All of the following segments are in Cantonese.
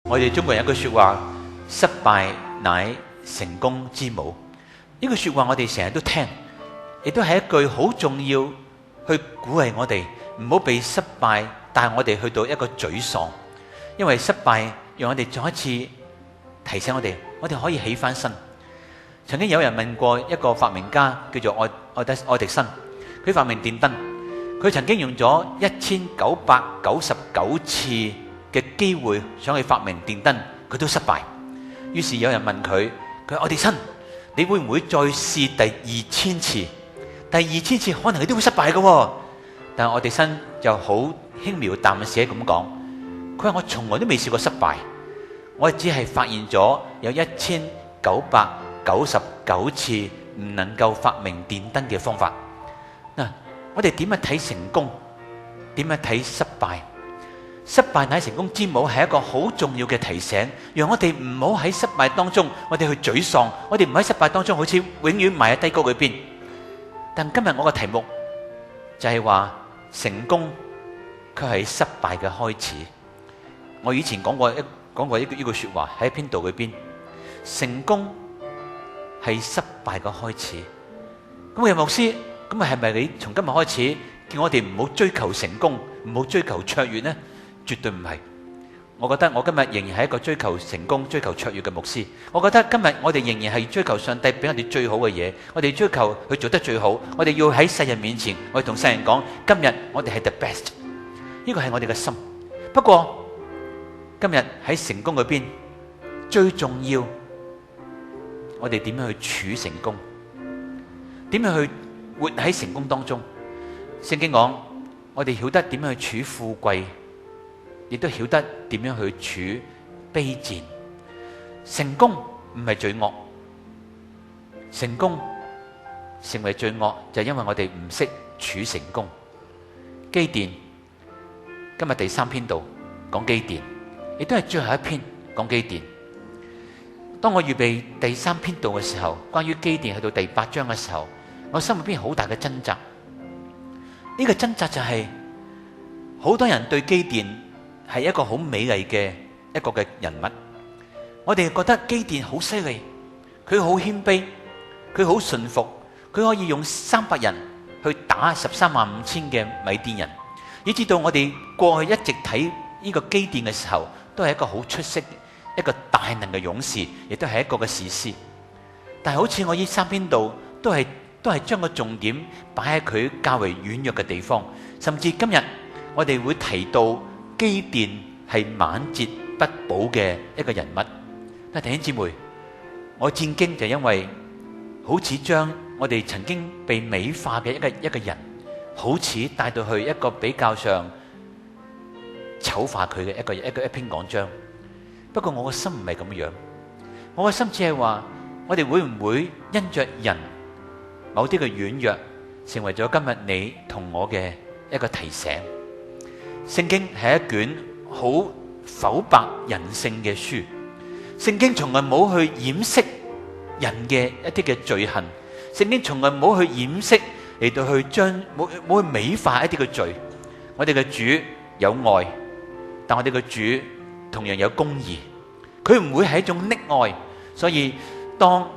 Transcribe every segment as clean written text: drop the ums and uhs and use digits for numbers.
我哋中國人有句說話，失敗乃成功之母。呢句說話我哋成日都聽，亦都係一句好重要，去鼓勵我哋唔好被失敗帶我哋去到一個沮喪。因為失敗讓我哋再一次提醒我哋可以起翻身。曾經有人問過一個發明家叫做愛迪生，佢發明電燈，佢曾經用咗1999次嘅機會想去發明電燈，佢都失敗。於是有人問佢話愛迪生，你會唔會再試第2000次？第2000次可能你都會失敗嘅。但愛迪生就好輕描淡寫咁講，佢話我從來都未試過失敗，我只係發現咗有1999次唔能夠發明電燈嘅方法。嗱，我哋點樣睇成功？點樣睇失敗？失敗乃成功之母係一個好重要嘅提醒，讓我哋唔好喺失敗當中我哋去沮喪，我哋唔喺失敗當中好似永遠埋喺低谷裏邊。但今日我嘅題目就係話成功卻係失敗嘅開始。我以前講過呢句說話喺篇道裏邊，成功係失敗嘅開始。咁牧師，咁係咪你從今日開始叫我哋唔好追求成功，唔好追求卓越呢？絕對唔係。我覺得我今日仍然係一個追求成功、追求卓越嘅牧師。我覺得今日我哋仍然係追求上帝俾我哋最好嘅嘢，我哋追求去做得最好。我哋要喺世人面前，我哋同世人講，今日我哋係 the best。呢個係我哋嘅心。不過今日喺成功嗰邊，最重要，我哋點樣去處成功？點樣去活喺成功當中？聖經講，我哋曉得點樣去處富貴，亦都曉得點樣去處卑賤。成功唔係罪惡，成功成為罪惡就係因為我哋唔識處成功。基甸今日第3篇度講基甸，亦都係最後一篇講基甸。當我預備第3篇度嘅時候，關於基甸去到第8章嘅時候，我心裏邊好大嘅掙扎。呢個掙扎就係好多人對基甸係一個好美麗嘅一個嘅人物。我哋覺得基甸好犀利，佢好謙卑，佢好順服，佢可以用300人去打135000嘅米甸人。以至到我哋過去一直睇呢個基甸嘅時候，都係一個好出色、一個大能嘅勇士，亦都係一個嘅士師。但係好似我呢3篇度都係將個重點擺喺佢較為軟弱嘅地方，甚至今日我哋會提到基甸係晚節不保嘅一個人物。但係弟兄姊妹，我戰驚就因為好似將我哋曾經被美化嘅一個人，好似帶到去一個比較上醜化佢嘅一篇講章。不過我個心唔係咁樣，我個心只係話，我哋會唔會因着人某啲嘅軟弱，成為咗今日你同我嘅一個提醒？聖經係一卷好剖白人性嘅書，聖經從來冇去掩飾人嘅一啲嘅罪行，聖經從來冇去掩飾嚟到去冇去美化一啲嘅罪。我哋嘅主有愛，但我哋嘅主同樣有公義，佢唔會係一種溺愛。所以當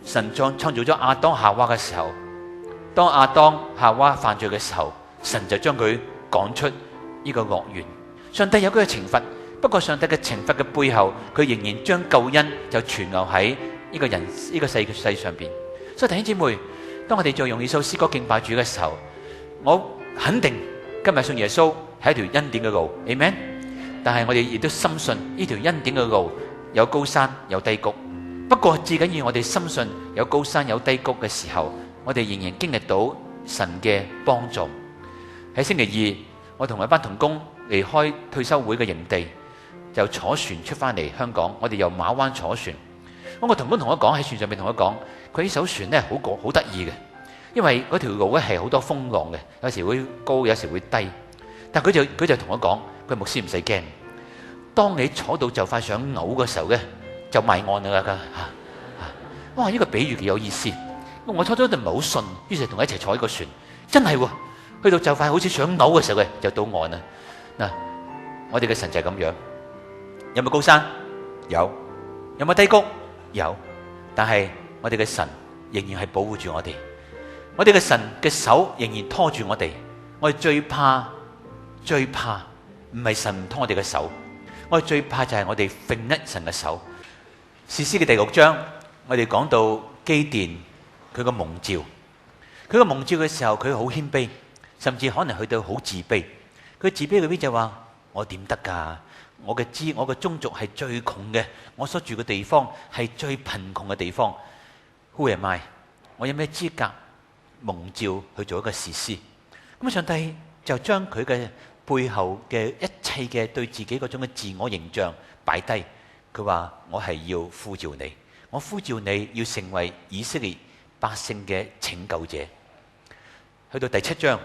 神創造咗亞當夏娃嘅時候，當亞當夏娃犯罪嘅時候，神就將佢趕出呢個樂園。上帝有佢嘅懲罰，不過上帝嘅懲罰嘅背後，佢仍然將救恩就存留喺呢個人呢個世上邊。所以弟兄姊妹，當我哋再用呢首詩歌敬拜主嘅時候，我肯定今日信耶穌係一條恩典嘅路 Amen。 但係我哋亦都深信呢條恩典嘅路有高山有低谷。不過至緊要我哋深信有高山有低谷嘅時候，我哋仍然經歷到神嘅幫助。喺星期二，我同一班同工離開退休會嘅營地，就坐船出翻嚟香港。我哋由馬灣坐船，我個同工同我講，喺船上面同我講，佢呢艘船咧好得意嘅，因為嗰條路咧係好多風浪嘅，有時會高，有時會低。但佢就同我講，佢牧師唔使驚，當你坐到就快想嘔嘅時候咧，就埋岸啦。哇！呢個比喻幾有意思。我初初就唔係好信，於是同佢一齊坐喺個船，真係喎，去到就快好似想嘔嘅時候嘅就到岸啦。嗱，我哋嘅神就係咁樣。有冇高山？有。有冇低谷？有。但係我哋嘅神仍然係保護住我哋，我哋嘅神嘅手仍然拖住我哋。我哋最怕唔係神唔拖我哋嘅手，我哋最怕就係我哋揈甩神嘅手。士師嘅第6章，我哋講到基甸佢個蒙召，佢個蒙召嘅時候，佢好謙卑，甚至可能去到好自卑。佢自卑嗰邊就話：我點得㗎？我嘅宗族係最窮嘅，我所住嘅地方係最貧窮嘅地方。Who am I？我有咩資格蒙召去做一個士師？咁上帝就將佢嘅背後嘅一切嘅對自己嗰種嘅自我形象擺低。佢話：我係要呼召你，我呼召你要成為以色列百姓嘅拯救者。去到第7章，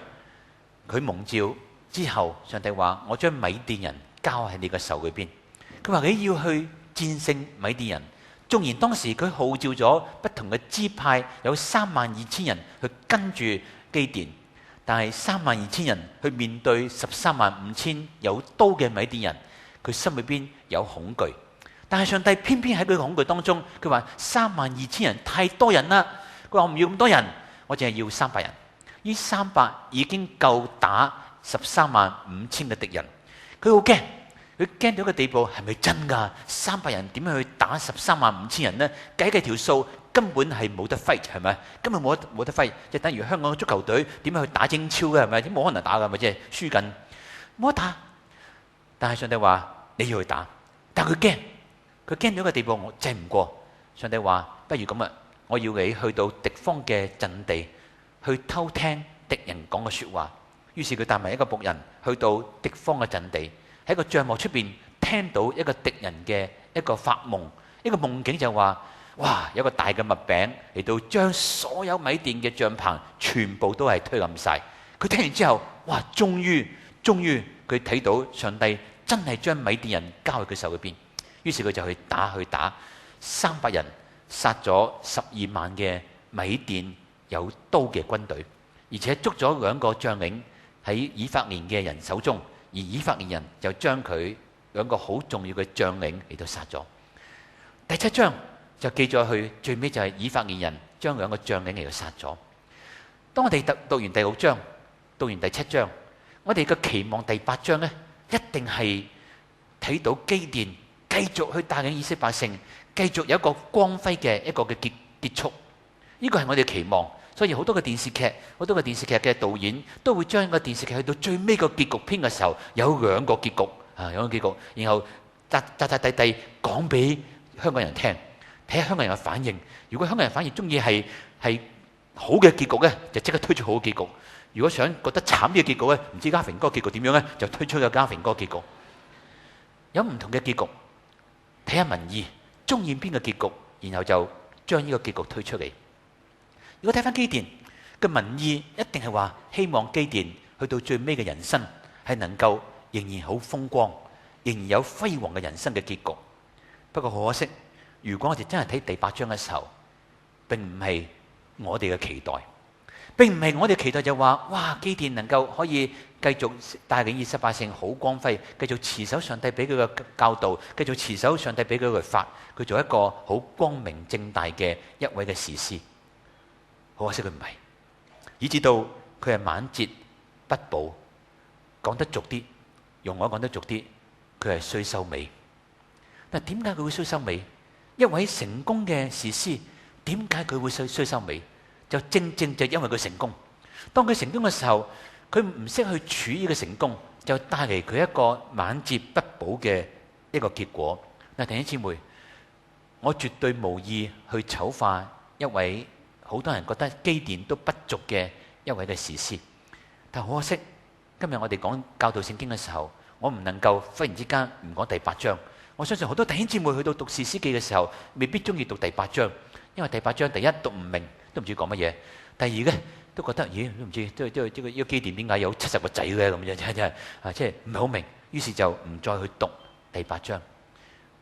佢蒙召之後，上帝話：我將米甸人交喺你嘅手裏邊。佢話你要去戰勝米甸人。縱然當時佢號召咗不同嘅支派，有32000人去跟住基甸，但係32000人去面對135000有刀嘅米甸人，佢心裏邊有恐懼。但係上帝偏偏喺佢嘅恐懼當中，佢話32000人太多人啦。佢話我唔要咁多人，我淨係要300人。呢300已經夠打135000嘅敵人。佢好驚，佢驚到一個地步，係咪真㗎？300人點樣去打135000人呢？計條數根本係冇得 fight， 係咪？根本冇得 fight， 即係等於香港嘅足球隊點樣去打英超嘅，係咪？冇可能打㗎，咪即係輸緊，冇得打。但係上帝話你要去打，但係佢驚。佢驚到一個地步，我制唔過。上帝話：不如咁啊，我要你去到敵方嘅陣地，去偷聽敵人講嘅説話。於是佢帶埋一個僕人去到敵方嘅陣地，喺個帳幕出邊聽到一個敵人嘅一個發夢，一個夢境就話：哇，有個大嘅麥餅嚟到將所有米甸嘅帳棚全部都係推冧晒。佢聽完之後，哇！終於佢睇到上帝真係將米甸人交喺佢手裏邊。於是佢就去打300人，殺咗12萬嘅米甸有刀嘅軍隊，而且捉咗2個將領喺以法蓮嘅人手中，而以法蓮人就將佢2個好重要嘅將領嚟到殺咗。第7章就記載去最尾就係以法蓮人將2個將領嚟到殺咗。當我哋讀完第6章，讀完第7章，我哋嘅期望第8章呢，一定係睇到基甸繼續去帶領以色列百姓，繼續有一個光輝嘅一個嘅結束。呢個係我哋期望。所以好多嘅電視劇嘅導演都會將個電視劇去到最尾個結局篇嘅時候，有2個結局有2個結局，然後扎地講俾香港人聽，睇下香港人嘅反應。如果香港人反而中意係好嘅結局咧，就即刻推出好嘅結局；如果想覺得慘嘅結局咧，唔知家榮哥結局點樣咧，就推出個家榮哥結局。有唔同嘅結局。睇下民意，中意邊個結局，然後就將呢個結局推出嚟。如果睇翻基甸嘅民意，一定係話希望基甸去到最尾嘅人生係能夠仍然好風光，仍然有輝煌嘅人生嘅結局。不過好可惜，如果我哋真係睇第8章嘅時候，並唔係我哋嘅期待，並唔係我哋期待就話哇，基甸能夠可以繼續帶領以色列百姓好光輝，繼續持守上帝俾佢嘅教導，繼續持守上帝俾佢嘅律法，佢做一個好光明正大嘅一位嘅士師。好可惜佢唔係，以至到佢係晚節不保。講得俗啲，用我講得俗啲，佢係衰收尾。但點解佢會衰收尾？一位成功嘅士師，點解佢會衰收尾？就正正就因為佢成功。當佢成功嘅時候，佢唔識去處呢個成功，就帶嚟佢一個晚節不保嘅一個結果。嗱，弟兄姊妹，我絕對無意去醜化一位好多人覺得基甸都不足嘅一位嘅士師，但好可惜，今日我哋講教導聖經嘅時候，我唔能夠忽然之間唔講第8章。我相信好多弟兄姊妹去到讀士師記嘅時候，未必中意讀第8章，因為第8章第一讀唔明，都唔知講乜嘢；第二咧都覺得咦，都唔知呢個基甸點解有70個仔嘅咁樣，真係即係唔係好明，於是就唔再去讀第8章。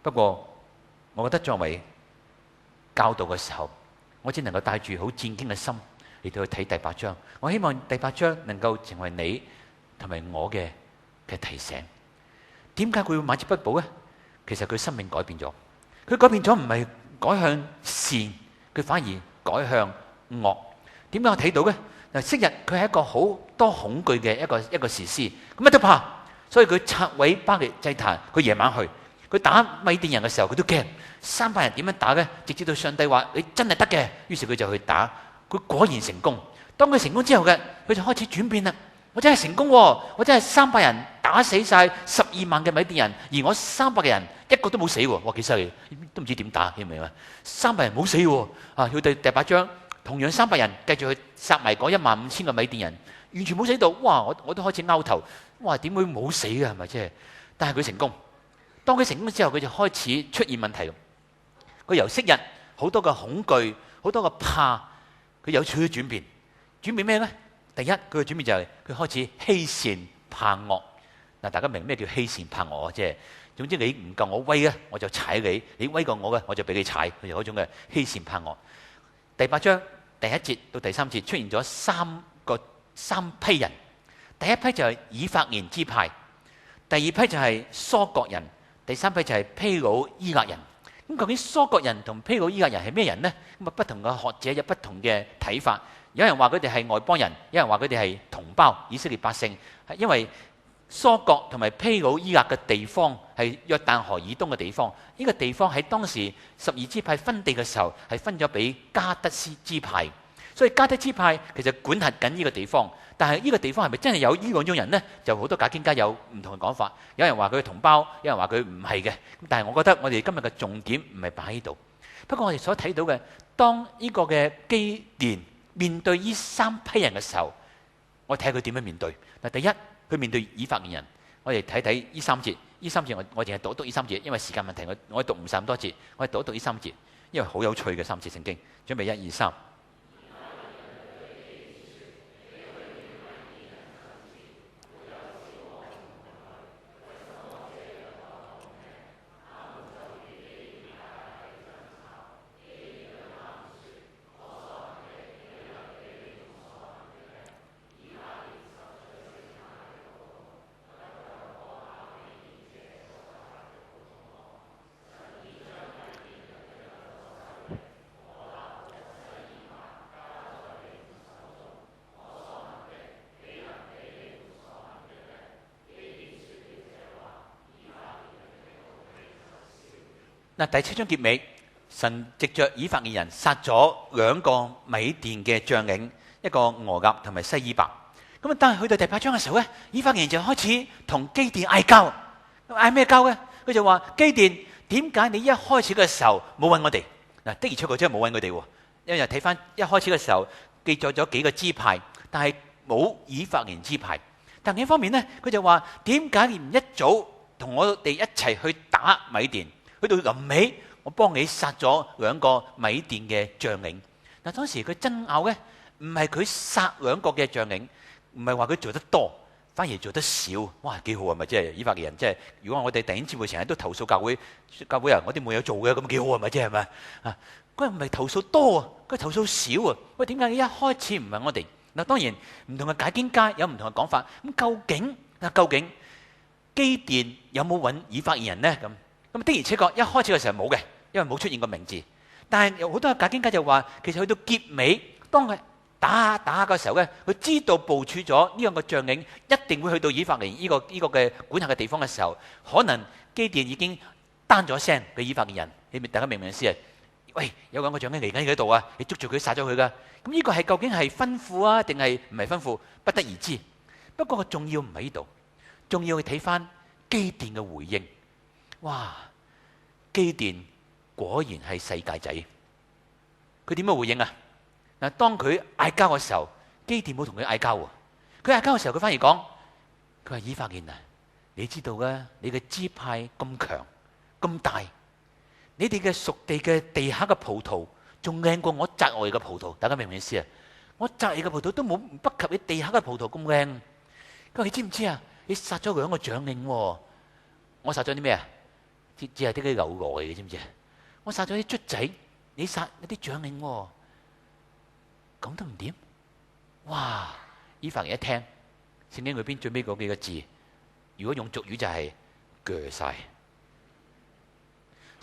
不過我覺得作為教導嘅時候，我只能夠帶住好戰兢嘅心嚟到去睇第8章。我希望第8章能夠成為你同埋我嘅提醒。點解佢會晚節不保咧？其實佢生命改變咗。佢改變咗唔係改向善，佢反而改向惡。點解我睇到呢？嗱，昔日佢係一個好多恐懼嘅一個士師，咁乜都怕，所以佢拆毀巴力祭壇。佢夜晚去，佢打米甸人嘅時候，佢都驚300人點樣打呢？直至到上帝話你真係得嘅，於是佢就去打，佢果然成功。當佢成功之後嘅，佢就開始轉變啦。我真係成功喎！我真係300人打死晒12萬嘅米甸人，而我300嘅人一個都冇死喎！哇，幾犀利，都唔知點打，你明唔明啊？300人冇死喎！啊，去到第8章，同樣300人繼續去殺埋嗰15000個米甸人，完全冇死到。哇！我都開始拗頭，哇！點會冇死嘅係咪啫？但係佢成功。當佢成功之後，佢就開始出現問題。佢由昔日好多嘅恐懼，好多嘅怕，佢有少少轉變。轉變咩呢？第一，佢嘅轉變就係佢開始欺善怕惡。嗱，大家明咩叫欺善怕惡啊？即係總之你唔夠我威咧，我就踩你；你威過我嘅，我就俾你踩。佢有嗰種嘅欺善怕惡。第8章第1節到第3節出現咗三批人。第一批就係以法蓮支派，第二批就係疏割人，第三批就係披魯伊勒人。咁究竟疏割人同披魯伊勒人係咩人呢？咁啊，不同嘅學者有不同嘅睇法。有人話佢哋係外邦人，有人話佢哋係同胞以色列百姓。係因為疏割同埋披魯伊勒嘅地方係約旦河以東嘅地方。呢個地方喺當時12支派分地嘅時候係分咗俾加德斯支派，所以加德支派其實管轄緊呢個地方。但係呢個地方係咪真係有呢兩種人呢？就好多假經家有唔同嘅講法。有人話佢係同胞，有人話佢唔係嘅。但係我覺得我哋今日嘅重點唔係擺喺度。不過我哋所睇到嘅，當呢個嘅基甸面對呢3批人嘅時候，我睇下佢點樣面對。嗱，第一，佢面對以法蓮人。我哋睇睇呢3節，呢3節我淨係讀呢3節，因為時間問題，我讀唔晒咁多節，我係讀呢3節，因為好有趣嘅3節聖經。準備1、2、3。嗱，第7章結尾，神藉着以法蓮人殺咗2個米甸嘅將領，一個俄甲同埋西伊伯。咁啊，但係去到第8章嘅時候咧，以法蓮人就開始同基甸嗌交。嗌咩交咧？佢就話：基甸，點解你一開始嘅時候冇揾我哋？嗱，的而且確真係冇揾佢哋喎。因為睇翻一開始嘅時候記載咗幾個支派，但係冇以法蓮支派。但另一方面咧，佢就話：點解你唔一早同我哋一齊去打米甸？去到臨尾，我幫你殺咗2個米甸嘅將領。嗱，當時佢爭拗咧，唔係佢殺2個嘅將領，唔係話佢做得多，反而做得少。哇，幾好啊！咪即係以法蓮人，即係如果我哋弟兄姊妹成日都投訴教會人，我哋冇嘢做嘅，咁幾好啊！咪即係咪啊？佢唔係投訴多啊，佢投訴少啊。喂，點解你一開始唔係我哋？嗱，當然唔同嘅解經家有唔同嘅講法。咁究竟基甸有冇揾以法蓮人呢？咁的而且確一開始嘅時候冇嘅，因為冇出現過名字。但係有好多嘅解經家就話，其實去到結尾，當佢打下嘅時候咧，佢知道部署咗呢2個將領一定會去到以法蓮呢個嘅管轄嘅地方嘅時候，可能基甸已經單咗聲俾以法蓮人。大家明唔明意思啊？喂，有2個將領嚟緊喺度啊！你捉住佢殺咗佢噶。咁呢個係究竟係吩咐啊，定係唔係吩咐？不得而知。不過個重要唔喺呢度，重要去睇翻基甸嘅回應。哇！基甸果然係世界仔，佢點樣回應啊？嗱，當佢嗌交嘅時候，基甸冇同佢嗌交喎。佢嗌交嘅時候，佢反而講：佢話以法蓮啊，你知道嘅，你嘅支派咁強咁大，你哋嘅屬地嘅地下嘅葡萄仲靚過我宅外嘅葡萄。大家明唔明意思啊？我宅外嘅葡萄都冇不及你地下嘅葡萄咁靚。佢話你知唔知啊？你殺咗2個將領喎，我殺咗啲咩啊？只係啲牛鵝嚟嘅，知唔知啊？我殺咗啲卒仔，你殺一啲將領喎，咁都唔掂？哇！以法蓮一聽聖經裏邊最尾嗰幾個字，如果用俗語就係鋸晒。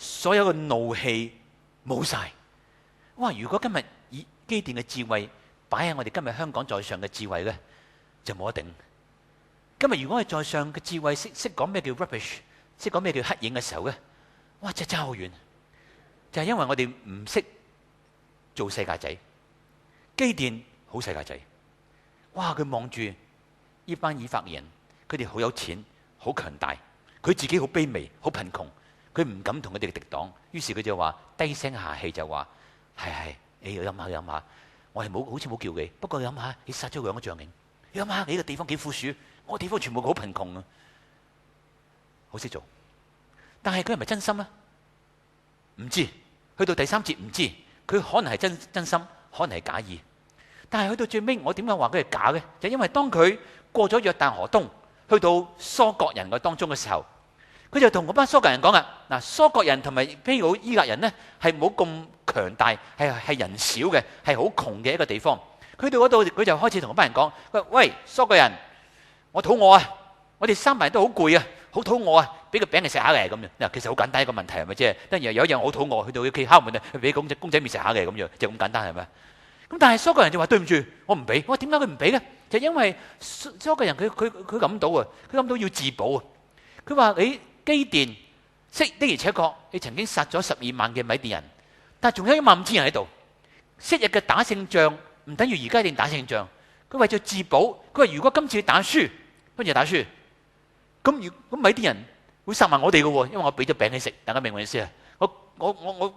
所有嘅怒氣冇晒。哇！如果今日以基甸嘅智慧擺喺我哋今日香港在上嘅智慧咧，就冇得頂。今日如果係在上嘅智慧識講咩叫 rubbish， 識講咩叫黑影嘅時候咧，哇！真係差好遠。就係因為我哋唔識做世界仔。基甸好世界仔，哇！佢望住呢班以法人，佢哋好有錢，好強大，佢自己好卑微，好貧窮，佢唔敢同佢哋嘅敵擋，於是佢就話低聲下氣就話：係，你諗下，我係好似冇叫你，不過你諗下，你殺咗兩個將領，你諗下你個地方幾富庶，我地方全部好貧窮啊，好識做。但係佢係咪真心啊？唔知，去到第三節唔知，佢可能係真心，可能係假意。但係去到最尾，我點解話佢係假嘅？就因為當佢過咗約旦河東，去到蘇國人嘅當中嘅時候，佢就同嗰班蘇國人講啊，嗱，蘇國人同埋毗魯伊勒人呢，係冇咁強大，係人少嘅，係好窮嘅一個地方。佢到嗰度，佢就開始同嗰班人講：喂，蘇國人，我肚餓啊！我哋300人都好攰啊，好肚餓啊！俾個餅嚟食下嘅咁樣。嗱，其實好簡單一個問題係咪啫？當然有一樣好肚餓，去到屋企敲門啊，俾公仔麵食下嘅咁樣，就咁簡單係咪？咁但係蘇國人就話對唔住，我唔俾。我話點解佢唔俾咧？就因為蘇國人佢諗到啊，佢諗到要自保啊。佢話你基甸的而且確，你曾經殺咗12萬嘅米甸人，但係仲有15000人喺度。昔日嘅打勝仗唔等於而家一定打勝仗。佢為咗自保，佢話如果今次打輸，跟住打輸，咁米甸人會殺埋我哋嘅喎，因為我俾咗餅你食。大家明唔明意思啊？我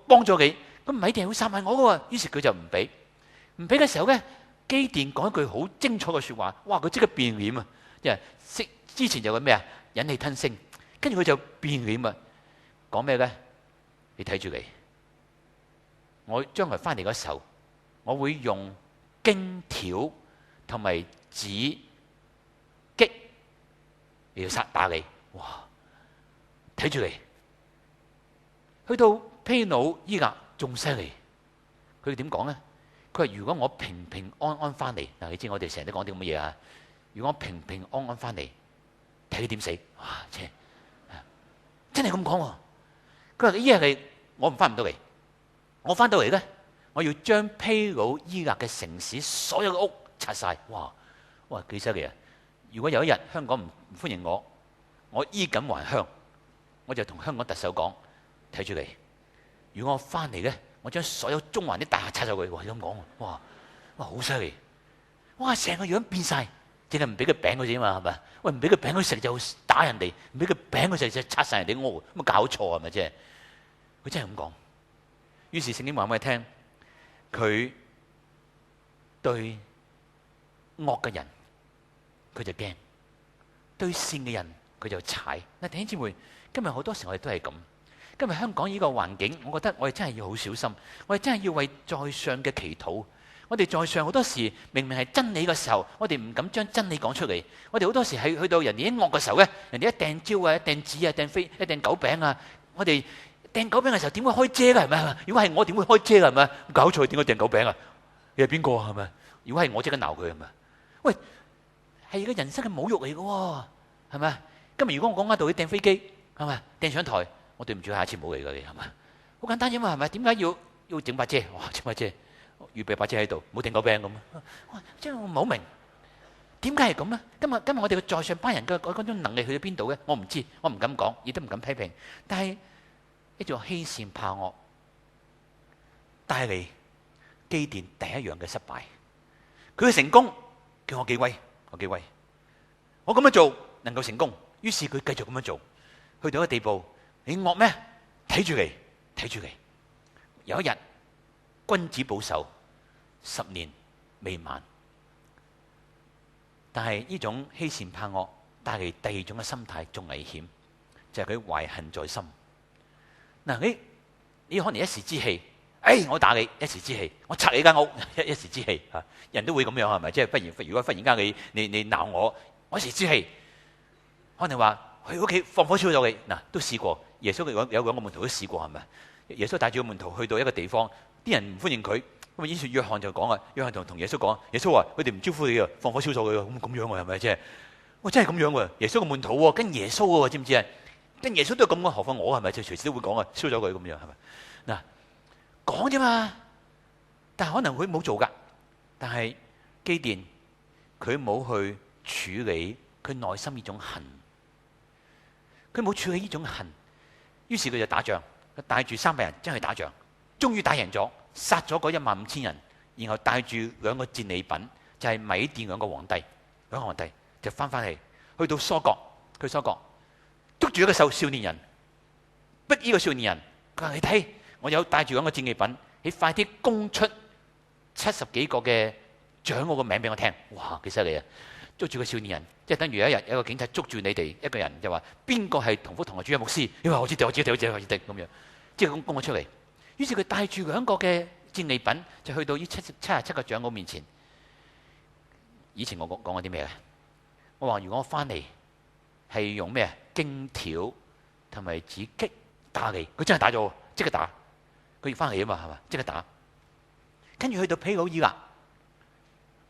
幫咗你，咁米甸人會殺埋我嘅喎。於是佢就唔俾。唔俾嘅時候咧，基甸講一句好精彩嘅説話，哇！佢即刻變臉啊！即係之前就話咩啊，忍氣吞聲，跟住佢就變臉啊！講咩咧？你睇住你，我將來翻嚟嘅時候，我會用荊條同埋指擊嚟到打你，哇！睇住你，去到毗魯伊勒仲犀利，佢點講咧？佢話：如果我平平安安翻嚟，嗱，你知我哋成日都講啲咁嘅嘢啊！如果我平平安安翻嚟，睇佢點死？哇！真係咁講喎！佢話：依日我唔翻唔到嚟，我翻到嚟咧，我要將毗魯伊勒嘅城市所有嘅屋拆晒。哇！幾犀利啊！如果有一日香港唔歡迎我衣錦還鄉，我就同香港特首講：睇住你，如果我翻嚟咧，我將所有中環啲大廈拆咗佢。哇！咁講，哇，好犀利！哇，成個樣變晒，淨係唔俾佢餅佢啫嘛，係咪？喂，唔俾佢餅佢食就打人哋，唔俾佢餅佢食就拆晒人哋屋，咁搞錯係咪啫？佢真係咁講。於是聖經話俾我聽，佢對惡嘅人佢就驚，對善嘅人佢就踩。嗱，弟兄姊妹，今日好多時我哋都係咁。今日香港呢個環境，我覺得我哋真係要好小心，我哋真係要為在上嘅祈禱。我哋在上好多時明明係真理嘅時候，我哋唔敢將真理講出嚟。我哋好多時係去到人哋一惡嘅時候咧，人哋一掟蕉啊、一掟紙啊、一掟狗餅啊，我哋掟狗餅嘅時候點會開遮㗎？係咪？如果係我點會開遮㗎？係咪？搞錯，點解掟狗餅啊？你係邊個啊？係咪？如果係我即刻鬧佢係咪？喂，係個人生嘅侮辱嚟嘅喎，係咪？今日如果我講緊道理掟飛機係咪？掟上台。我對唔住，下次冇嚟㗎，你係咪？好簡單啫嘛，係咪？點解要整把遮？哇，整把遮，預備把遮喺度，冇掟狗餅咁啊！哇，真係我唔好明點解係咁咧？今日我哋嘅在上班人嘅嗰種能力去到邊度咧？我唔知，我唔敢講，亦都唔敢批評。但係一種欺善怕惡，帶嚟基甸第一樣嘅失敗。佢嘅成功叫我幾威，我幾威，我咁樣做能夠成功，於是佢繼續咁樣做，去到一個地步。你惡咩？睇住你，睇住你。有一日，君子保守10年未晚。但係呢種欺善怕惡帶嚟第二種嘅心態仲危險，就係佢懷恨在心。嗱，你可能一時之氣，我打你，一時之氣，我拆你間屋，一時之氣嚇，人都會咁樣係咪？即係如果忽然間你鬧我一時之氣，可能話去屋企放火燒咗你。嗱，都試過。耶穌有兩個門徒都試過係咪？耶穌帶住個門徒去到一個地方，啲人唔歡迎佢，咁於是約翰就講啊，約翰同耶穌講，耶穌話佢哋唔招呼你啊，放火燒咗佢啊，咁樣喎係咪啫？哇，真係咁樣喎！耶穌個門徒喎，跟耶穌喎，知唔知啊？跟耶穌都係咁嘅，何況我係咪就隨時都會講啊，燒咗佢咁樣係咪？嗱，講啫嘛，但係可能佢冇做噶。但係基甸佢冇去處理佢內心呢種恨，佢冇處理呢種恨，於是佢就打仗，佢帶住300人真係打仗，終於打贏咗，殺咗嗰15000人，然後帶住2個戰利品，就係米甸2個皇帝就翻嚟，去到疏割，佢疏割捉住一個少年人，逼呢個少年人，佢話你睇，我有帶住2個戰利品，你快啲供出70幾個嘅長我個名俾我聽。哇，幾犀利啊！捉住個少年人，即係等於有一日有個警察捉住你哋一個人，就話邊個係同福堂嘅主任牧師？你話我知道咁樣，即係咁供我出嚟。於是佢帶住2個嘅戰利品，就去到呢77個長老面前。以前我講過啲咩咧？我話如果我翻嚟係用咩荊條同埋紙擊打你，佢真係打咗，即刻打。佢要翻嚟啊嘛，係嘛？即刻打。跟住去到毗努伊勒，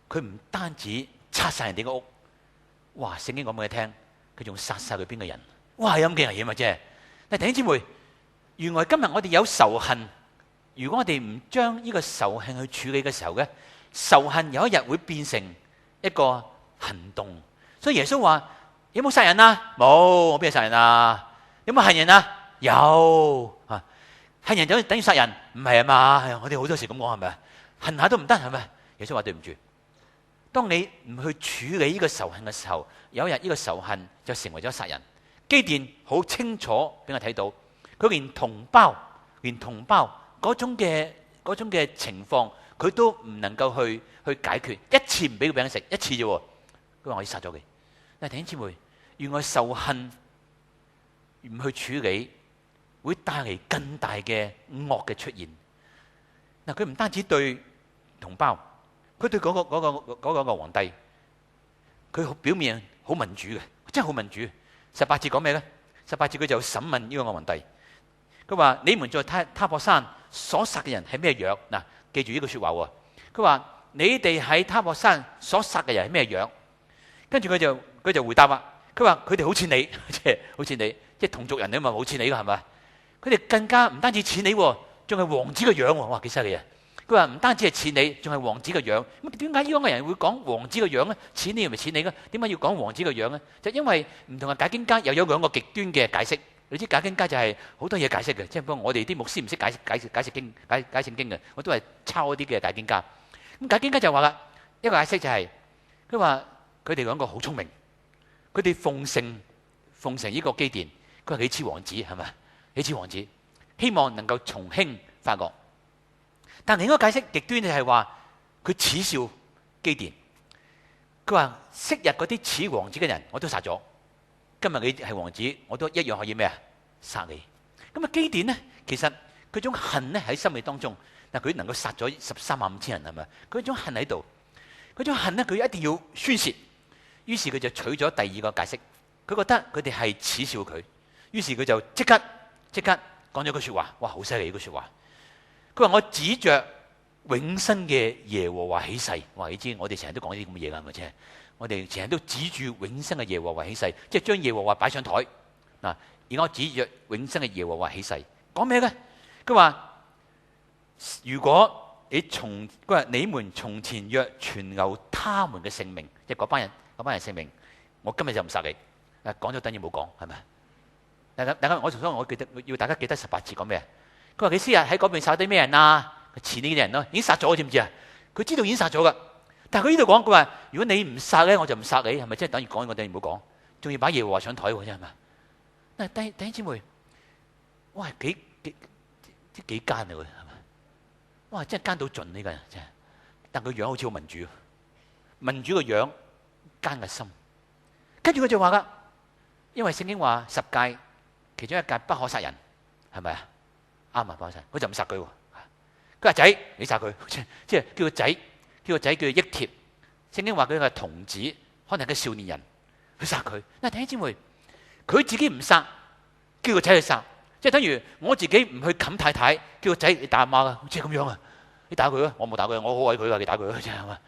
佢唔單止拆晒人哋個屋，哇！聖經講俾你聽，佢仲殺晒佢邊個人？哇！有咁嘅危險啊，真係！但係弟兄姊妹，原來今日我哋有仇恨，如果我哋唔將呢個仇恨去處理嘅時候咧，仇恨有一日會變成一個行動。所以耶穌話：有冇殺人啊？冇，我邊度殺人啊？有冇恨人啊？有啊！恨人就等於殺人，唔係啊嘛？我哋好多時咁講係咪啊？恨下都唔得係咪？耶穌話：對唔住，當你唔去處理呢個仇恨嘅時候，有一日呢個仇恨就成為咗殺人。基甸好清楚俾我睇到，佢連同胞嗰種嘅情況，佢都唔能夠去解決。一次唔俾佢餅食，一次啫喎，佢話我要殺咗佢。但係弟兄姊妹，原來仇恨唔去處理，會帶嚟更大嘅惡嘅出現。嗱，佢唔單止對同胞，佢對嗰個皇帝，佢表面好民主嘅，真係好民主。18節講咩咧？18節佢就審問呢個皇帝，佢話：你們在他泊山所殺嘅人係咩樣？嗱，記住呢句說話喎。佢話：你哋喺他泊山所殺嘅人係咩樣？跟住佢就回答啦。佢話：佢哋好似你，即係好似你，即係同族人啊嘛，好似你噶係咪？佢哋更加唔單止似你，仲係王子嘅樣喎！哇，幾犀利啊！佢話唔單止係似你，仲係王子嘅樣。咁點解呢個人會講王子嘅樣咧？似你又咪似你嘅？點解要講王子嘅樣咧？就因為唔同嘅解經家又有2個極端嘅解釋。你知解經家就係好多嘢解釋嘅，即係不過我哋啲牧師唔識解釋聖經嘅，我都係抄嗰啲嘅解經家。咁解經家就話啦，一個解釋就係佢話佢哋2個好聰明，佢哋奉承呢個基甸，佢係幾似王子係咪？幾似王子，希望能夠重興法國。但另一個解釋極端就係話佢恥笑基甸，佢話昔日嗰啲似王子嘅人我都殺咗，今日你係王子，我都一樣可以咩啊？殺你。咁啊基甸呢，其實佢種恨呢喺心理當中，嗱佢能夠殺咗135000人係咪？佢種恨喺度，嗰種恨呢佢一定要宣泄，於是佢就取咗第2個解釋，佢覺得佢哋係恥笑佢，於是佢就即刻講咗句說話，哇好犀利呢句說話。佢話我指着永生嘅耶和華起誓，哇！你知我哋成日都講呢啲咁嘅嘢噶係咪啫？我哋成日都指住永生嘅耶和華起誓，即係將耶和華擺上台嗱。而我指着永生嘅耶和華起誓，講咩咧？佢話如果佢話你們從前若存留他們嘅性命，即係嗰班人性命，我今日就唔殺你。講咗等於冇講，係咪？大家我記得要大家記得18節講咩？佢話：佢昔日喺嗰邊殺啲咩人啊？似呢啲人咯，已經殺咗，知唔知啊？佢知道已經殺咗噶，但係佢呢度講，佢話：如果你唔殺咧，我就唔殺你，係咪？即係等於講我哋唔好講，仲要把耶和華上台喎，真係嘛？但係弟兄姊妹，哇，幾奸啊佢，係咪？哇，真係奸到盡呢個人真係，但佢樣好似好民主，民主個樣，奸嘅心。跟住佢就話啦，因為聖經話10誡其中1誡不可殺人，係咪啊？啱啊，不可殺人，佢就唔殺佢喎。佢話仔，你殺佢，即係叫個仔叫益帖。聖經話佢係童子，可能係個少年人，去殺佢。嗱，弟兄姊妹，佢自己唔殺，叫個仔去殺，即係等於我自己唔去冚太太，叫個仔你打阿媽啦，即係咁樣啊！你打佢啊，我冇打佢，我好愛佢噶，你打佢啊，即係嘛？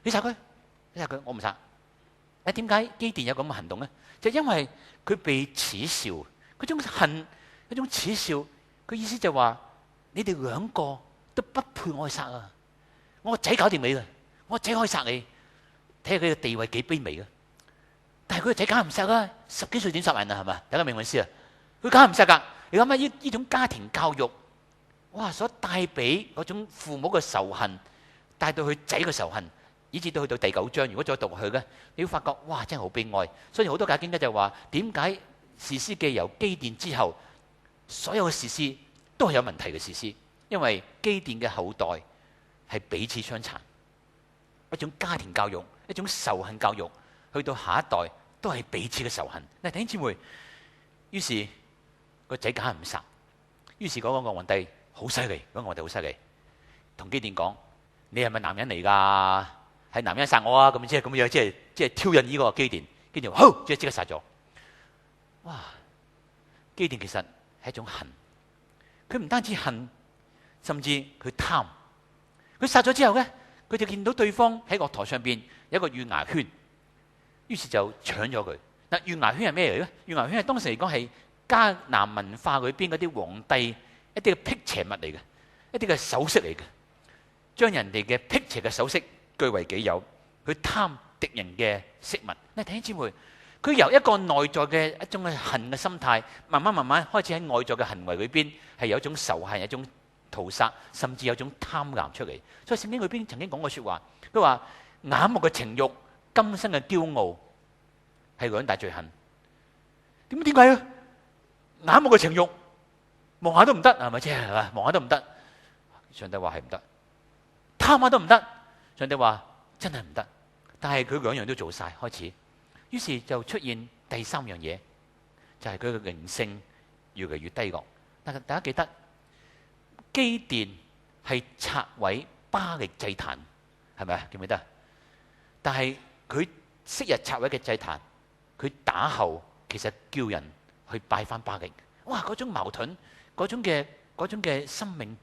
你殺佢，我唔殺。點解基甸有咁嘅行動咧？就因為佢被恥笑，嗰種恨，嗰種恥笑，佢意思就話你哋兩個都不配我去殺啊！我個仔搞掂你啦，我個仔可以殺你，睇下佢嘅地位幾卑微啊！但係佢個仔梗唔殺啦，10幾歲點殺人啊？係咪？大家明唔明意思啊？佢梗唔殺噶。你諗下呢種家庭教育，哇！所帶俾嗰種父母嘅仇恨，帶到佢仔嘅仇恨，以至到去到第9章，如果再讀落去咧，你會發覺哇，真係好悲哀。所以好多解經家就話，點解士師記由基甸之後，所有嘅士師都係有問題嘅士師，因為基甸嘅後代係彼此相殘，一種家庭教育，一種仇恨教育，去到下一代都係彼此嘅仇恨。嗱，弟兄姊妹，於是個仔梗係唔殺，於是嗰個皇帝好犀利，嗰個皇帝好犀利，同基甸講：你係咪男人嚟㗎？係男人殺我啊！咁即係咁樣，即係挑釁呢個基甸。基甸話：好，即刻殺咗。哇！基甸其實係一種恨，佢唔單止恨，甚至佢貪。佢殺咗之後咧，佢就見到對方喺駱駝上邊有一個月牙圈，於是就搶咗佢。嗱，月牙圈係咩嚟咧？月牙圈係當時嚟講係迦南文化裏邊嗰啲皇帝一啲嘅辟邪物嚟嘅，一啲嘅首飾嚟嘅，將人哋嘅辟邪嘅首飾據為己有，去貪敵人嘅飾物。嗱，弟兄姊妹，佢由一個內在嘅一種嘅恨嘅心態，慢慢開始喺外在嘅行為裏邊係有一種仇恨、一種屠殺，甚至有一種貪婪出嚟。所以聖經裏邊曾經講過說話，佢話眼目嘅情慾、今生嘅驕傲係兩大罪行。點解啊？眼目嘅情慾望下都唔得，係咪啫？係嘛，望下都唔得。上帝話係唔得，貪下都唔得。上帝話真係唔得，但係佢兩樣都做晒，開始，於是就出現第3樣嘢，就係佢嘅靈性越嚟越低落。但係大家記得，基甸係拆毀巴力祭壇，係咪啊？記唔記得？但係佢昔日拆毀嘅祭壇，佢打後其實叫人去拜翻巴力。哇！嗰種矛盾，嗰種嘅生命，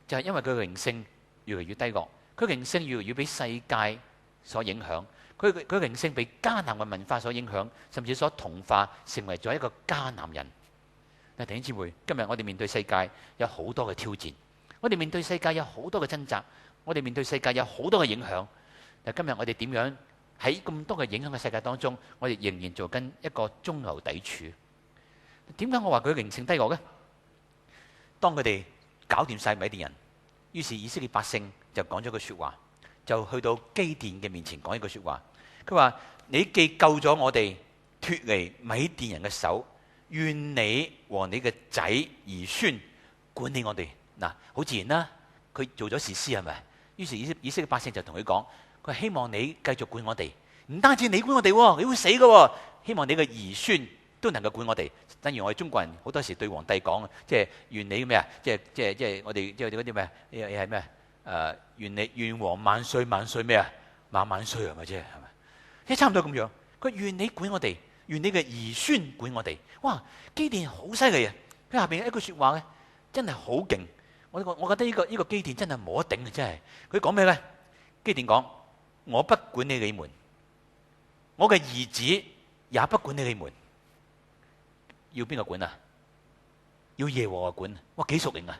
就係因為佢嘅靈性越嚟越低落。佢靈性越嚟越俾世界所影響，佢靈性被迦南嘅文化所影響，甚至所同化，成為咗一個迦南人。弟兄姊妹，今日我哋面對世界有好多嘅挑戰，我哋面對世界有好多嘅掙扎，我哋面對世界有好多嘅影響。但今日我哋點樣喺咁多嘅影響嘅世界當中，我哋仍然做緊一個中流砥柱？點解我話佢靈性低落呢？當佢哋搞掂晒米甸人，於是以色列百姓就講咗句說話，就去到基甸嘅面前講一句說話。佢話：你既救咗我哋脫離米甸人嘅手，願你和你嘅仔兒孫管理我哋。嗱，好自然啦，佢做咗士師係咪？於是以色列百姓就同佢講：佢希望你繼續管我哋，唔單止你管我哋，你會死㗎，希望你嘅兒孫都能夠管我哋。等於我哋中國人好多時對皇帝講，即係願你咩啊？即係我哋即係嗰啲咩？係咩？願王萬歲萬歲咩啊？萬萬歲係咪啫？係咪？即係差唔多咁樣。佢願你管我哋，願你嘅兒孫管我哋。哇！基甸好犀利啊！佢下邊一句說話咧，真係好勁。我覺得呢個基甸真係冇得頂啊！真係。佢講咩咧？基甸講：我不管理你們，我嘅兒子也不管理你們。要邊個管啊？要耶和華管。哇，幾屬靈啊！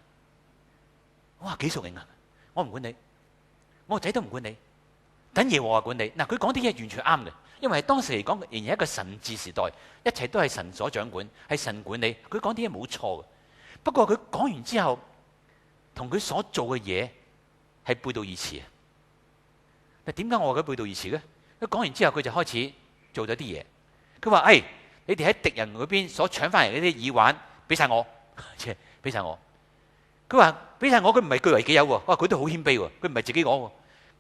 哇，幾屬靈啊！我唔管你，我個仔都唔管你，等耶和華管你。嗱，佢講啲嘢完全啱嘅，因為當時嚟講仍然係一個神治時代，一切都係神所掌管，係神管理。佢講啲嘢冇錯嘅，不過佢講完之後，同佢所做嘅嘢係背道而馳啊！嗱，點解我話佢背道而馳咧？佢講完之後，佢就開始做咗啲嘢。佢話：你哋喺敵人嗰邊所搶翻嚟嗰啲耳環，俾晒我，即係俾晒我。佢話俾晒我，佢唔係據為己有喎。哇，佢都好謙卑喎，佢唔係自己攞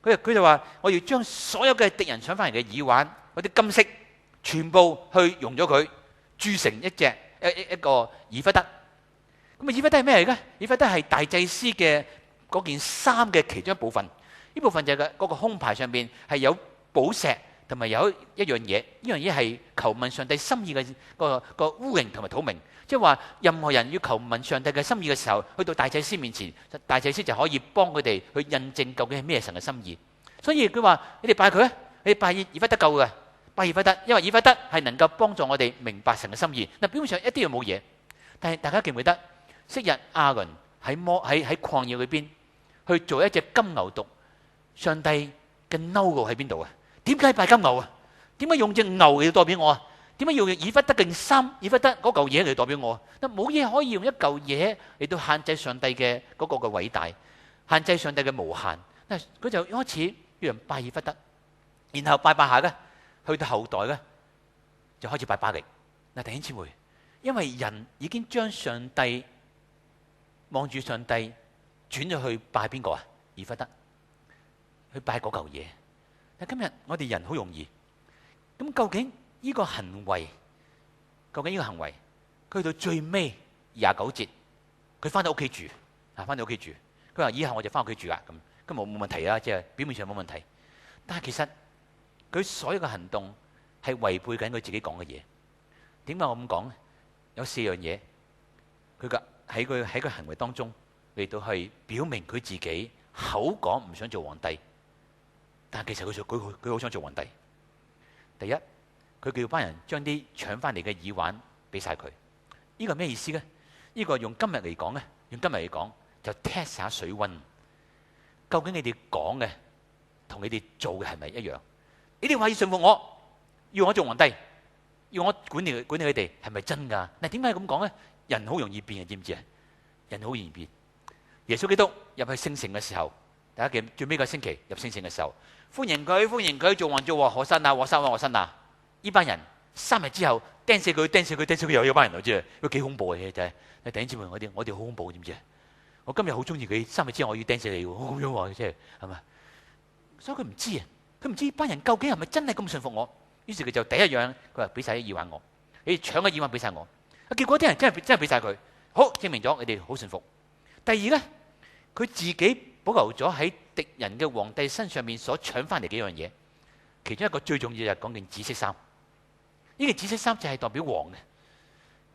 喎。佢就話：我要將所有嘅敵人搶翻嚟嘅耳環嗰啲金飾，全部去用咗佢，鑄成一個以弗得。咁啊，以弗得係咩嚟嘅？以弗得係大祭司嘅嗰件衫嘅其中一部分。呢部分就係嗰個胸牌上邊係有寶石。同埋有一樣嘢，呢樣嘢係求問上帝心意嘅個烏靈同埋土明，即係話任何人要求問上帝嘅心意嘅時候，去到大祭司面前，大祭司就可以幫佢哋去印證究竟係咩神嘅心意。所以佢話：你哋拜佢啊，你哋拜以弗得夠嘅，拜以弗得，因為以弗得係能夠幫助我哋明白神嘅心意。嗱，表面上一啲又冇嘢，但係大家記唔記得，昔日亞倫喺曠野裏邊去做一隻金牛犢，上帝嘅嬲怒喺邊度啊？點解拜金牛啊？點解用隻牛嚟代表我啊？點解用以弗得嘅衫、以弗得嗰嚿嘢嚟代表我？冇嘢可以用一嚿嘢嚟到限制上帝嘅嗰個嘅偉大，限制上帝嘅無限。佢就開始要人拜以弗得，然後拜下嘅，去到後代咧就開始拜巴力。嗱，弟兄姊妹，因為人已經將上帝望住上帝轉咗去拜邊個啊？以弗得，去拜嗰嚿嘢。但今日我哋人好容易，咁究竟呢個行為，佢去到最尾29節，佢翻到屋企住，翻到屋企住，佢話以後我就翻屋企住啦，咁冇問題啦，即係表面上冇問題。但係其實佢所有嘅行動係違背緊佢自己講嘅嘢。點解我咁講咧？有4樣嘢，佢喺佢行為當中嚟到去表明佢自己口講唔想做皇帝，但係其實佢好想做皇帝。第一，佢叫班人將啲搶翻嚟嘅耳環俾晒佢。呢個係咩意思呢？呢個用今日嚟講就 test 下水溫。究竟你哋講嘅同你哋做嘅係咪一樣？你哋話要順服我，要我做皇帝，要我管理你哋，係咪真㗎？嗱，點解咁講呢？人好容易變，知唔知啊？人好容易變。耶穌基督入去聖城嘅時候，大家記最尾個星期入聖城嘅時候，歡迎佢做王做王，何生啊，何生啊！呢班人3日之後釘死佢，又有班人嚟啫，佢幾恐怖嘅就係。你弟兄姊妹，我哋好恐怖，知唔知啊？我今日好中意佢，3日之後我要釘死你，好咁樣話，即係咪？所以佢唔知啊，佢唔知班人究竟係咪真係咁信服我。於是佢就第一樣，佢話俾晒啲耳環我，你搶嘅耳環俾晒我。結果啲人真係俾晒佢，好證明咗你哋好信服。第二咧，佢自己保留咗喺敵人嘅皇帝身上面所搶翻嚟幾樣嘢，其中一個最重要就係講件紫色衫。呢件紫色衫就係代表王嘅。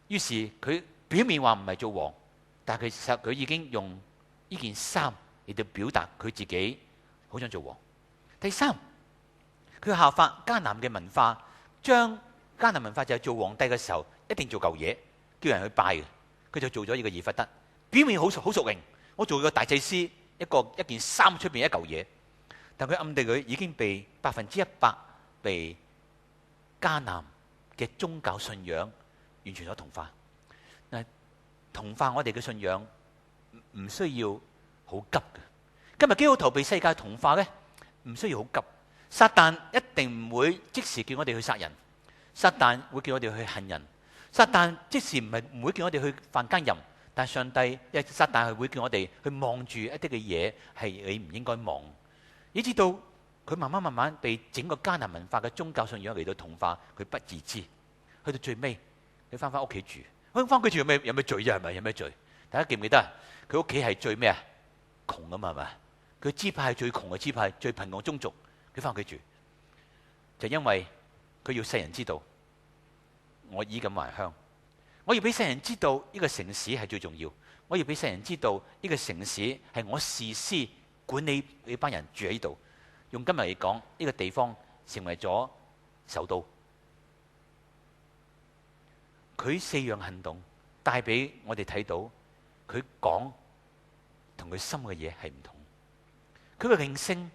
於是佢表面話唔係做王，但係其實佢已經用呢件衫嚟到表達佢自己好想做王。第三，佢效法迦南嘅文化，將迦南文化就係做皇帝嘅時候一定做嚿嘢，叫人去拜嘅。佢就做咗呢個以弗得，表面好屬靈，我做個大祭司，一件衫出邊一嚿嘢，但佢暗地裏已經被100%被迦南嘅宗教信仰完全所同化。同化我哋嘅信仰唔需要好急嘅。今日基督徒被世界同化呢，唔需要好急。撒旦一定唔會即時叫我哋去殺人，撒旦會叫我哋去恨人。撒旦即時唔會叫我哋去犯奸淫，但係上帝撒旦係會叫我哋去望住一啲嘅嘢係你唔應該望，以至到佢慢慢被整個迦南文化嘅宗教信仰嚟到同化，佢不自知，去到最尾佢翻屋企住。翻屋企住有咩罪啫？係咪有咩罪？大家記唔記得啊？佢屋企係最咩啊？窮啊嘛，係咪？佢支派係最窮嘅支派，最貧窮宗族。佢翻屋企住，就因為佢要世人知道我衣錦還鄉，我要俾世人知道呢個城市係最重要，我要俾世人知道呢個城市係我士師管理呢班人住喺度。用今日嚟講，呢個地方成為咗首都。佢4樣行動帶俾我哋睇到，佢講同佢心嘅嘢係唔同。佢嘅靈性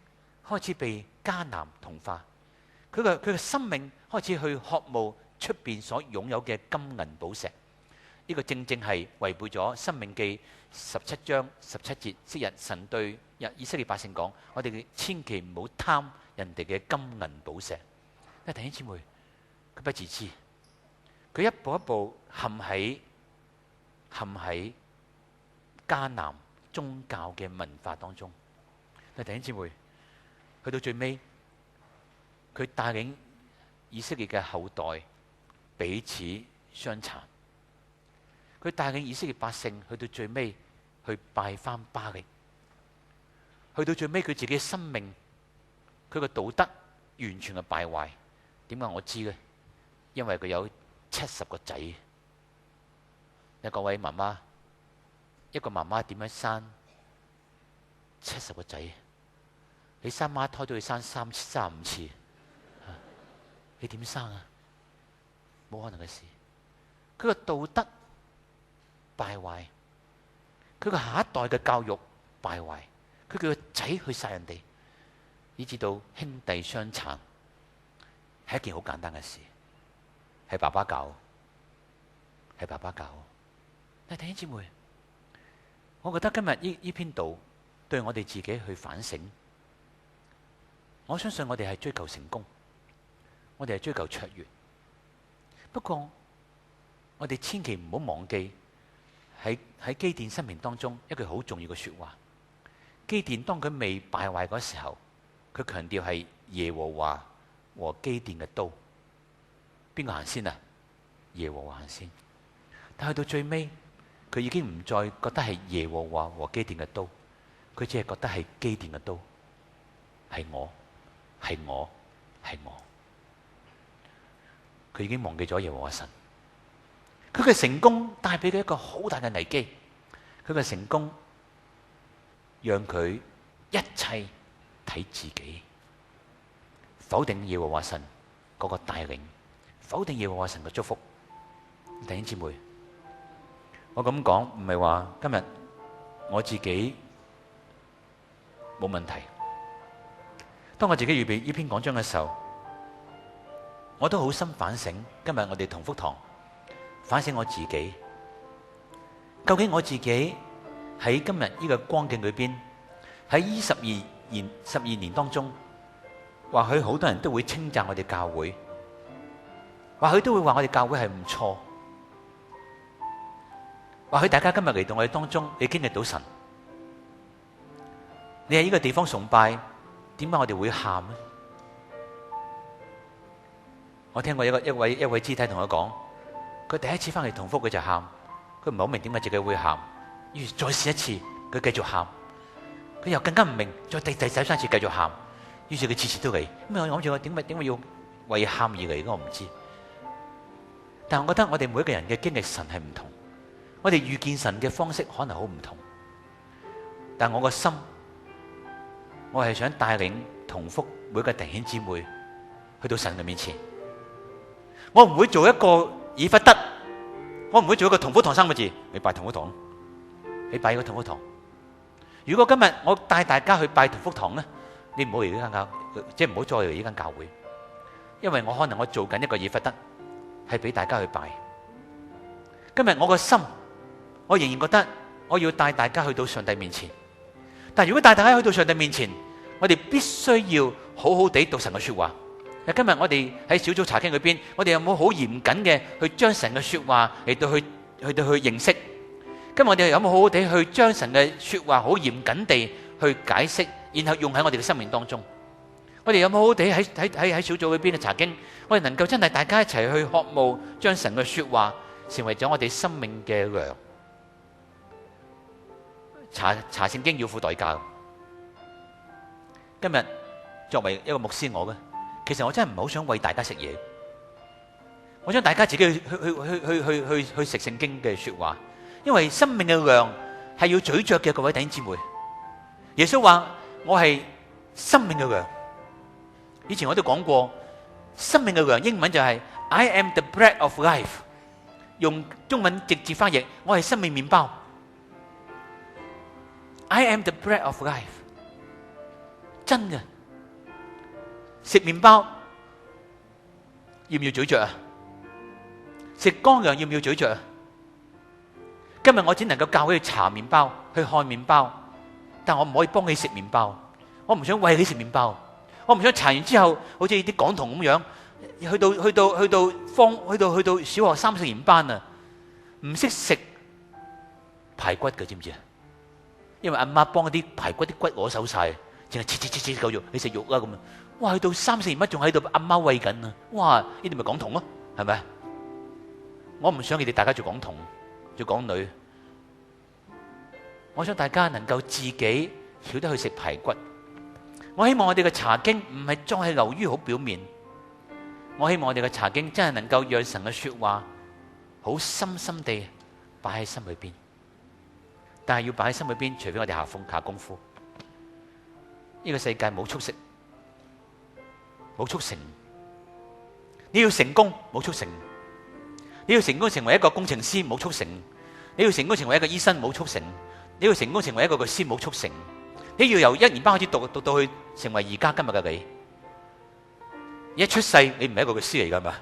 開始被迦南同化，佢嘅生命開始去渴慕出邊所擁有嘅金銀寶石。呢個正正係違背咗《申命記》17章17節，昔日神對以色列百姓講：我哋千祈唔好貪人哋嘅金銀寶石。弟兄姊妹，佢不自知，佢一步一步陷喺迦南宗教嘅文化當中。弟兄姊妹，去到最尾，佢帶領以色列嘅後代彼此相殘，佢帶領以色列百姓去到最尾去拜翻巴力，去到最尾佢自己嘅生命，佢嘅道德完全嘅敗壞。點解我知呢？因為佢有70個仔。各位媽媽，一個媽媽點樣生70個仔？你生孖胎都要生35次，你點生啊？冇可能嘅事。佢個道德敗壞，佢個下一代嘅教育敗壞，佢叫個仔去殺人哋，以至到兄弟相殘，係一件好簡單嘅事，係爸爸教，係爸爸教。但係弟兄姊妹，我覺得今日呢篇道對我哋自己去反省，我相信我哋係追求成功，我哋係追求卓越。不過我哋千祈唔好忘記喺基甸生命當中一句好重要嘅說話。基甸當佢未敗壞嗰時候，佢強調係耶和華和基甸嘅刀，邊個行先啊？耶和華行先。但去到最尾，佢已經唔再覺得係耶和華和基甸嘅刀，佢只係覺得係基甸嘅刀，係我，係我，係我。佢已經忘記咗耶和華神。佢嘅成功帶俾佢一個好大嘅危機，佢嘅成功讓佢一切睇自己，否定耶和華神嗰個帶領，否定耶和華神嘅祝福。弟兄姊妹，我咁講唔係話今日我自己冇問題。當我自己預備呢篇講章嘅時候，我都好深反省。今日我哋同福堂反省我自己，究竟我自己喺今日呢個光景裏邊，喺呢12年當中，或許好多人都會稱讚我哋教會，或許都會話我哋教會係唔錯，或許大家今日嚟到我哋當中，你經歷到神，你喺呢個地方崇拜，點解我哋會喊呢？我聽過一位肢體同我講，佢第一次翻嚟同福佢就喊，佢唔係好明點解自己會喊，於是再試一次，佢繼續喊，佢又更加唔明，再第三次繼續喊，於是佢次次都嚟。咁我諗住我點解要為喊而嚟？我唔知。但我覺得我哋每一個人嘅經歷神係唔同，我哋遇見神嘅方式可能好唔同。但我個心，我係想帶領同福每個弟兄姊妹去到神嘅面前。我唔會做一個以弗得，我唔會做一個同福堂3個字，你拜同福堂，你拜個同福堂。如果今日我帶大家去拜同福堂咧，你唔好嚟呢間教，即係唔好再嚟呢間教會，因為我可能我做緊一個以弗得，係俾大家去拜。今日我個心，我仍然覺得我要帶大家去到上帝面前。但如果帶大家去到上帝面前，我哋必須要好好地讀神嘅說話。今日我哋喺小組查經裏邊，我哋有冇好嚴謹嘅去將神嘅說話嚟到去認識？今日我哋有冇好好地去將神嘅說話好嚴謹地去解釋，然後用喺我哋嘅生命當中？我哋有冇好好地喺小組裏邊嘅查經？我哋能夠真係大家一齊去渴慕，將神嘅說話成為咗我哋生命嘅糧。查聖經要付代價。今日作為一個牧師，其實我真係唔係好想為大家食嘢，我想大家自己去食聖經嘅說話，因為生命嘅糧係要咀嚼嘅。各位弟兄姊妹，耶穌話我係生命嘅糧。以前我都講過，生命嘅糧英文就係 I am the bread of life， 用中文直接翻譯，我係生命麵包。I am the bread of life， 真嘅。食麵包要唔要咀嚼啊？食乾糧要唔要咀嚼啊？今日我只能夠教佢去搽麵包，去看麵包，但我唔可以幫佢食麵包。我唔想餵佢食麵包，我唔想搽完之後好似啲港童咁樣，去到小學3、4年班啊，唔識食排骨嘅，知唔知啊？因為阿媽幫嗰啲排骨啲骨攞手晒，淨係切嚿肉，你食肉啦咁啊！哇，去到3、4年班仲喺度阿媽餵緊啊！哇，呢啲咪港童咯，係咪？我唔想你哋大家做港童，做港女。我想大家能夠自己曉得去食排骨。我希望我哋嘅查經唔係再係流於好表面。我希望我哋嘅查經真係能夠讓神嘅說話好深深地擺喺心裏邊。但係要擺喺心裏邊，除非我哋下功夫。呢個世界冇速食，冇速成。你要成功冇速成，你要成功成為一個工程師冇速成，你要成功成為一個醫生冇速成，你要成功成為一個律師冇速成，你要由1年班開始讀到去成為而家今日嘅你。一出世你唔係一個律師嚟噶嘛？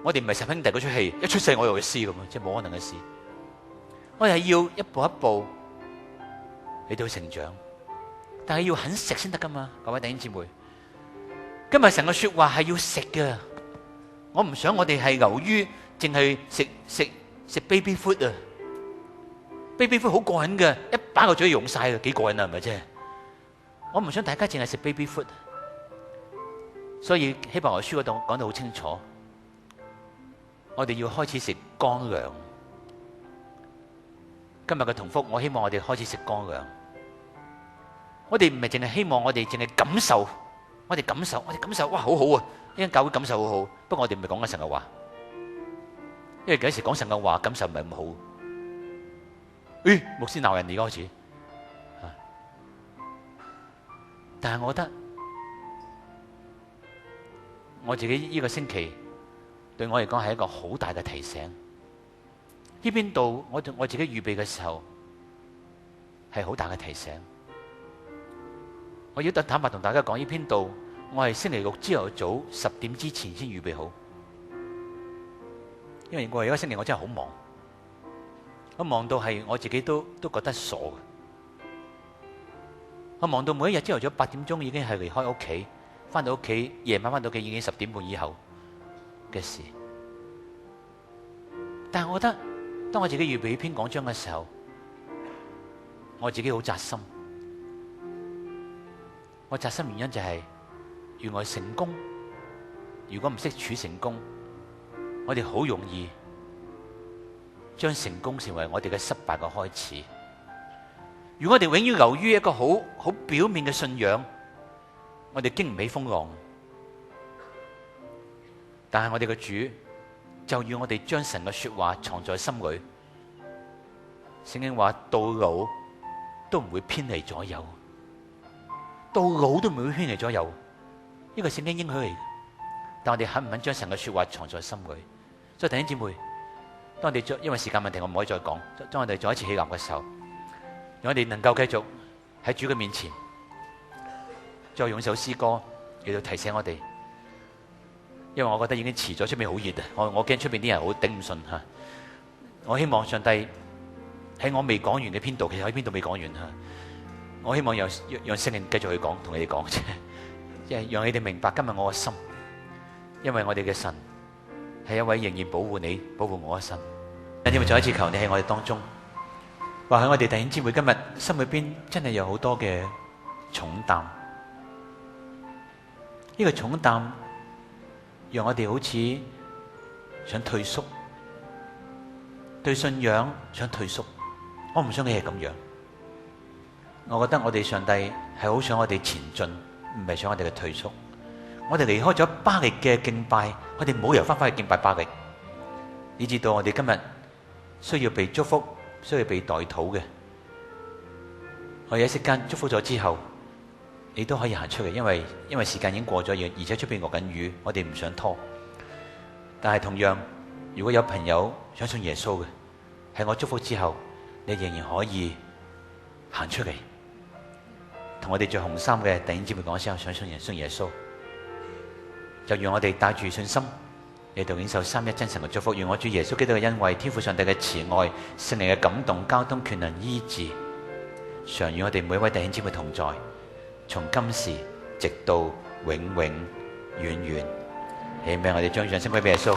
我哋唔係十兄弟嗰出戲，一出世我有律師咁啊，即係冇可能嘅事。我哋係要一步一步嚟到成長，但係要肯食先得噶嘛，各位弟兄姊妹。今日成個說話係要食嘅，我唔想我哋係流於淨係食 baby food 啊。baby food 好過癮嘅，一把個嘴用晒嘅，幾過癮啊，係咪啫？我唔想大家淨係食 baby food， 所以希伯來書嗰度講得好清楚，我哋要開始食乾糧。今日嘅同福，我希望我哋開始食乾糧。我哋唔係淨係希望我哋淨係感受，我哋感受，哇，好好啊！呢間教會感受好好，不過我哋唔係講緊神嘅話，因為有時講神嘅話，感受唔係咁好。牧師鬧人而家開始，但係我覺得我自己呢個星期對我嚟講係一個好大嘅提醒。呢邊度我自己預備嘅時候係好大嘅提醒。我要坦白同大家講，呢邊度我係星期六朝頭早10點之前先預備好，因為我而家星期我真係好忙。我忙到係我自己都覺得傻嘅。我忙到每一日朝頭早8點鐘已經係離開屋企，翻到屋企夜晚翻到屋企已經10點半以後嘅事。但係我覺得當我自己預備呢篇講章嘅時候，我自己好扎心。我扎心原因就係原來成功，如果唔識處成功，我哋好容易將成功成為我哋嘅失敗嘅開始。如果我哋永遠流於一個好表面嘅信仰，我哋經唔起風浪。但係我哋嘅主就要我哋將神嘅說話藏在心裏。聖經話到老都唔會偏離左右，到老都唔會偏離左右。呢個聖經應許嚟嘅，但我哋肯唔肯將神嘅說話藏在心裏？所以弟兄姊妹，當我哋因為時間問題，我唔可以再講。當我哋再一次起立嘅時候，讓我哋能夠繼續喺主嘅面前，再用一首詩歌嚟到提醒我哋。因為我覺得已經遲咗，出面好熱啊！我驚出面啲人好頂唔順吓。我希望上帝喺我未講完嘅篇度，其實喺邊度未講完吓。我希望讓聖靈繼續去講，同你哋講啫，即係讓你哋明白今日我嘅心，因為我哋嘅神係一位仍然保護你、保護我嘅神。因為再一次求你喺我哋當中，或許我哋弟兄姊妹今日心裏邊真係有好多嘅重擔，呢個重擔讓我哋好似想退縮，對信仰想退縮。我唔想你係咁樣。我覺得我哋上帝係好想我哋前進，唔係想我哋嘅退縮。我哋離開咗巴力嘅敬拜，我哋冇由翻去敬拜巴力，以至到我哋今日需要被祝福，需要被代禱嘅。我有一息間祝福咗之後，你都可以行出嚟，因為時間已經過咗，而且出邊落緊雨，我哋唔想拖。但係同樣，如果有朋友想信耶穌嘅，喺我祝福之後，你仍然可以行出嚟，同我哋着紅衫嘅弟兄姊妹講聲想信耶穌。就讓我哋帶住信心嚟到領受三一真神嘅祝福。願我主耶穌基督嘅恩惠、天父上帝嘅慈愛、聖靈嘅感動、交通、權能、醫治，常與我哋每一位弟兄姊妹同在，從今時直到永永遠遠。阿們。我哋將掌聲歸俾耶穌。